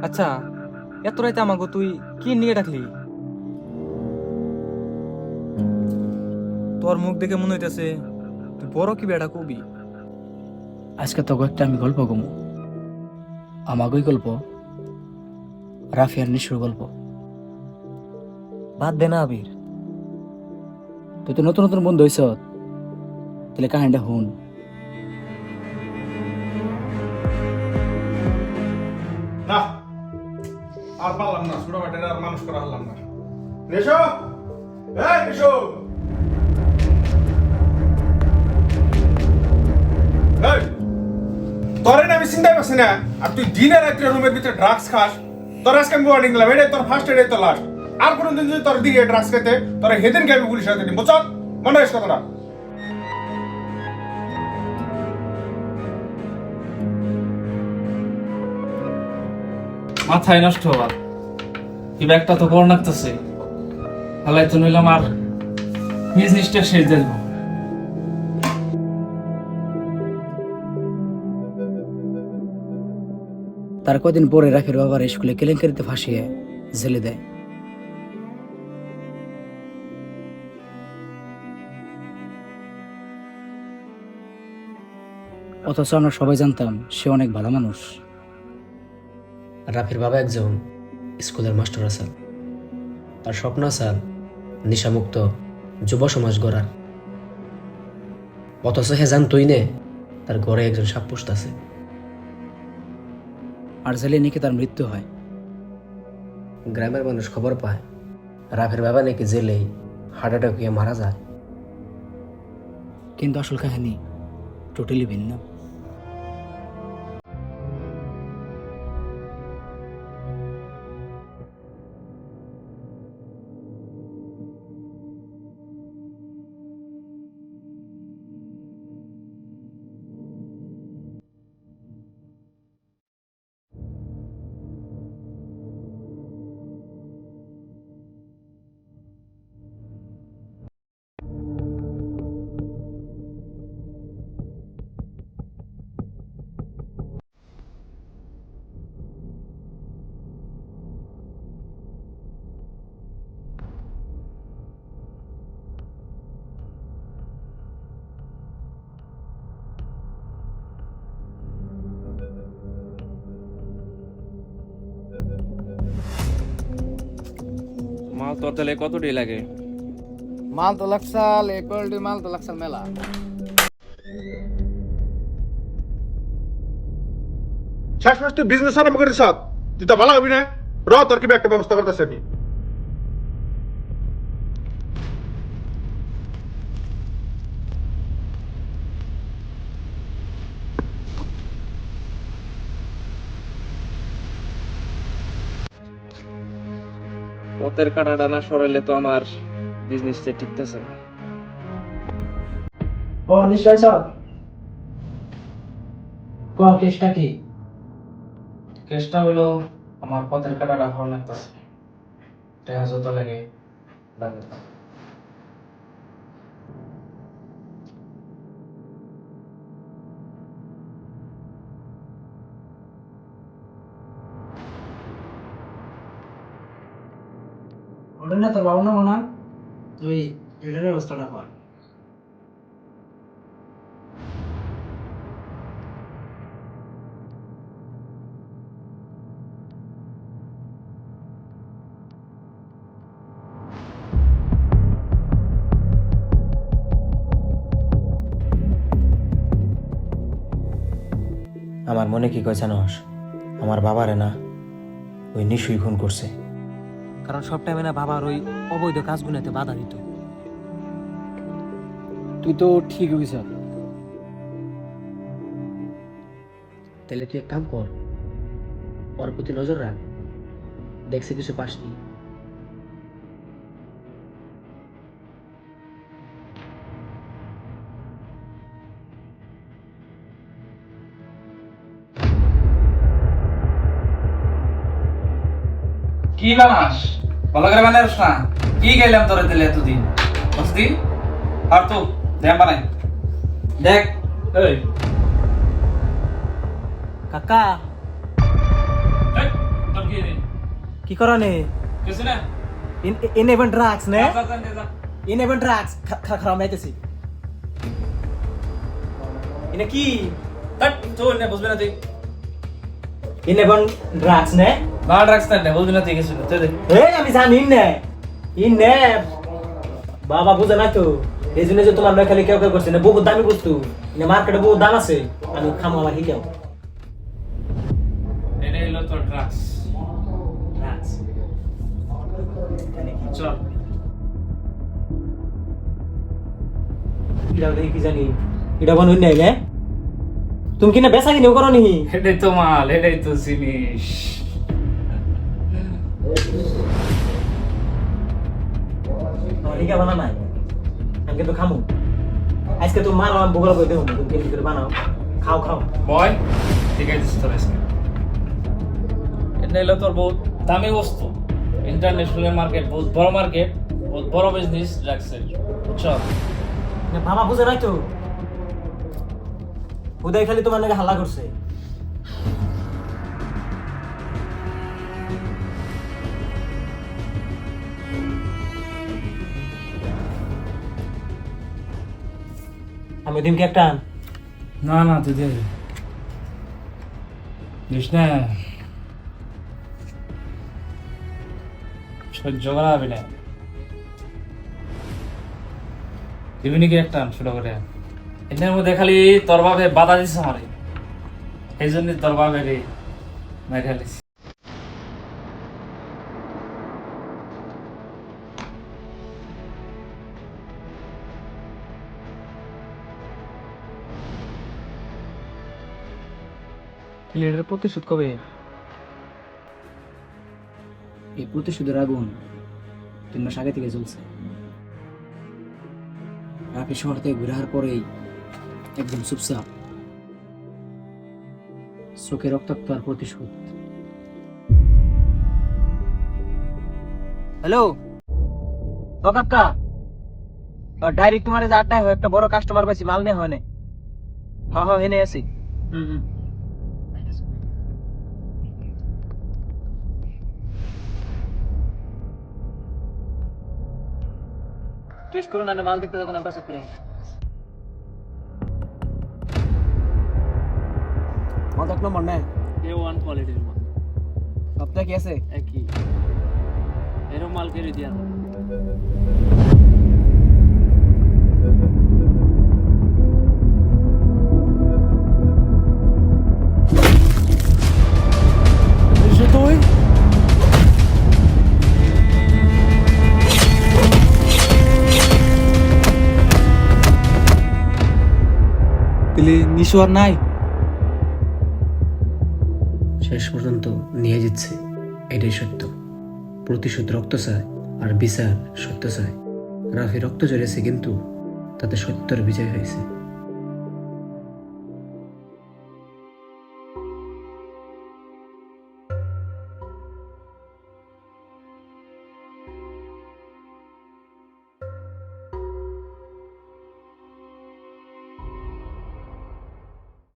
আচ্ছা, এত রাইতে আমাকে তুই কি নিয়ে ডাকলি? তোর মুখ দেখে মনে হইতেছে তুই বড় কি বেড়া কবি। আজকে তো একটা আমি গল্প কমু। আমাগোই গল্প, রাফিয়ার নিশুর গল্প। বাদ দে না আবির। তুই তো নতুন নতুন বন্ধু হইছ, তাহলে কাহিনীটা হুন। না আর পারলাম না, ছোট বেটার আর মানুষ করা হলাম না। নেশো, এই নেশো, এই তোরে না আমি চিন্তাই পাচ্ছি না। আর তুই দিনে রাত্রে রুমের ভিতরে ড্রাগস খাস। তোর আজকে আমি ওয়ার্নিং দিলাম, এটাই তোর ফার্স্ট, এটাই তোর লাস্ট। আর কোনোদিন যদি তোর দিকে ড্রাগস খেতে তোর হেদিনকে আমি পুলিশের হাতে নিব, চল মনে রাখিস কথাটা। মাথায় নষ্ট হওয়ার এই ব্যাগটা তো বড় লাগতেছে। হালাই তো নিলাম আর বিজনেসটা শেষ দেব। তার কদিন পরে রাফির বাবার স্কুলে কেলেঙ্কারিতে ফাঁসিয়ে জেলে দেয়। অথচ আমরা সবাই জানতাম সে অনেক ভালো মানুষ। রাফির বাবা একজন স্কুলের মাস্টার আছেন। তার স্বপ্ন আছেন নেশামুক্ত যুব সমাজ গড়ার। অথচ হে জানতই নে তার ঘরে একজন সাপ পুষতাছে। আর জেলে নাকি তার মৃত্যু হয়। গ্রামের মানুষ খবর পায় রাফির বাবা নাকি জেলেই হার্ট অ্যাটাক হয়ে মারা যায়। কিন্তু আসল কাহিনী টোটালি ভিন্ন। মাল তোর তাহলে কতটি লাগে? মাল তো লাগছাল, এই কোয়ালিটি মাল তো লাগছাল মেলা। শেষ মাস তুই বিজনেস আরম্ভ করে দিস, তুই তো ভালো হবি না। র তোর কি একটা ব্যবস্থা করতেছি আমি। পথের কাটাটা না সরাইলে তো আমার বিজনেসটা টিকতেছে না। ও নিশ্চয় স্যার, কেসটা কি? কেসটা হলো আমার পথের কাটাটা ভালো লাগতেছে। টাকা যত লাগে লাগে। ওটা না তোর বাবু না মনে হয়, তুই এটার ব্যবস্থাটা কর। আমার মনে কি কয় জানোস, আমার বাবারে না ওই নিশুই খুন করছে। কারণ সব টাইমে না বাবার ওই অবৈধ কাজগুলোতে বাধা দিত। তুই তো ঠিক হইছ। তাহলে তুই এক কাম কর, ওর প্রতি নজর রাখ, দেখছি কিছু পাসনি। কি বানাস? ভালো করে বানাস না? কি গাইলাম তোরে দিলে এতদিন বুঝতি? আর তো দেখ বানাই দেখ। এই কাকা, এই, তোর কি করা নে কিছু না ইন ইভেন্ট ড্রাগস নে যা, যা, যা, যা। ইন ইভেন্ট ড্রাগস খারাপ নাইতেছি ইনে কি হাট, চল না, বুঝবি না তুই। ইন ইভেন্ট ড্রাগস নে না, drugs না, বুঝবি না তুই কিছু না, চল দে। এই আমি জানি ইন নে বাবা বুঝে নাই তো এই জন্য যে তোমার নয় খালি কেউ কেউ করছে না বহুত দামি বস্তু ইনে মার্কেটে বহুত দাম আছে আমি খামো আমার হিকেও এটা হলো তোর drugs। ড্রাগস চল। এটা দেখি কি জানি এটা বানুন নাই নে তুমি কি না বেচা কিনেও করো নি এটাই তো মাল, এটাই তো জিনিস। আমার হিকা বানা নাই আমি কিন্তু খামু আজকে তুমি মারো আমি বগল বই দেবো তুমি কেমনি করে বানাও খাও খাও বয়, ঠিক আছে তোর আজকে। এটা হলো তোর বহুত দামি বস্তু, ইন্টারন্যাশনাল মার্কেট, বহুত বড় মার্কেট, বহুত বড় বিজনেস ড্রাগসের, বুঝছো? না বাবা বুঝে নাই তো উদয় খালি তোমার নাকি হাল্লা করছে আমি দিনকে একটা আন না না, তুই দে দিস না, সহ্য করা হবে না। দিবি নাকি একটা আন, ছোট করে। এটার মধ্যে খালি তোর বাপে বাধা দিছে আমারে, এই জন্য তোর বাপে রে মেরে ফেলিস। লিডার প্রতিশোধ কবে এই প্রতিশোধের আগুন 3 মাস আগে থেকে জ্বলছে। রাফি শহর থেকে ঘুরে আসার পরেই একদম চুপচাপ, চোখে রক্তাক্ত আর প্রতিশোধ। হ্যালো ও কাকা ডাইরেক্ট তোমার যে আড্ডায় হয় একটা বড় কাস্টমার পাইছি মাল নিয়ে হয় না হ্যাঁ হেনে আছি টেস্ট করুন না মাল দেখতে যখন আমার কাছে ফিরে মাল এক নম্বর নেয় A1 কোয়ালিটির মাল সপ্তাহে কি আছে একই এরকম মাল কেড়ে দিয়া তুই নিশু আর নাই শেষ পর্যন্ত নিয়ে যাচ্ছে, এটাই সত্য। প্রতিশোধ রক্ত চায় আর বিচার সত্য চায়। রাফি রক্ত ঝরেছে কিন্তু তাতে সত্যের বিজয় হয়েছে।